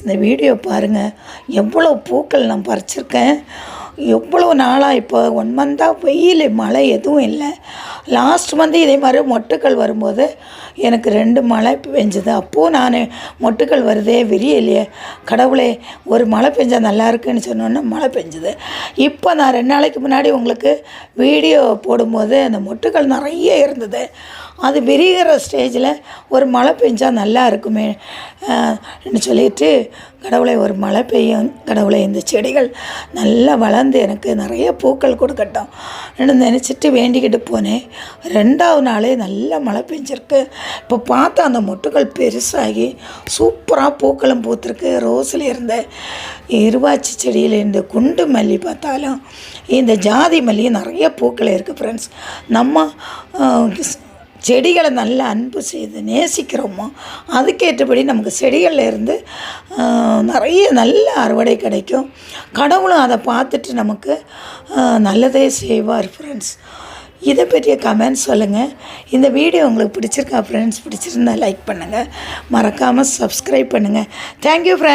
இந்த வீடியோ பாருங்கள், எவ்வளோ பூக்கள் நான் பறிச்சிருக்கேன். எவ்வளோ நாளாக இப்போ 1 மந்தாக வெயில் மழை எதுவும் இல்லை. லாஸ்ட் மந்த்து இதே மாதிரி மொட்டுக்கள் வரும்போது எனக்கு 2 மழை பெஞ்சுது. அப்போது நான் மொட்டுக்கள் வருதே விரியலையே கடவுளே, ஒரு மழை பெஞ்சால் நல்லா இருக்குன்னு சொன்னோன்னே மழை பெஞ்சுது. இப்போ நான் 2 நாளைக்கு முன்னாடி உங்களுக்கு வீடியோ போடும்போது அந்த மொட்டுக்கள் நிறைய இருந்தது. அது விரிகிற ஸ்டேஜில் ஒரு மழை பெஞ்சால் நல்லா இருக்குமே சொல்லிட்டு, கடவுளை ஒரு மழை பெய்யும், கடவுளை இந்த செடிகள் நல்லா வளர்ந்து எனக்கு நிறைய பூக்கள் கொடுக்கட்டும் நினச்சிட்டு வேண்டிக்கிட்டு போனேன். 2வது நாளே நல்ல மழை பெஞ்சிருக்கு. இப்போ பார்த்தா அந்த மொட்டுகள் பெருசாகி சூப்பராக பூக்களும் பூத்துருக்கு. ரோஸில் இருந்த இருவாச்சி செடியில் இந்த குண்டு மல்லி பார்த்தாலும் இந்த ஜாதி மல்லியும் நிறைய பூக்கள் இருக்குது ஃப்ரெண்ட்ஸ். நம்ம செடிகளை நல்ல அன்பு செய்து நேசிக்கிறோமோ அதுக்கேற்றபடி நமக்கு செடிகளில் இருந்து நிறைய நல்ல அறுவடை கிடைக்கும். கடவுளும் அதை பார்த்துட்டு நமக்கு நல்லதே செய்வார் ஃப்ரெண்ட்ஸ். இதை பற்றிய கமெண்ட் சொல்லுங்கள். இந்த வீடியோ உங்களுக்கு பிடிச்சிருக்கா ஃப்ரெண்ட்ஸ்? பிடிச்சிருந்தா லைக் பண்ணுங்கள், மறக்காமல் சப்ஸ்கிரைப் பண்ணுங்கள். Thank you friends.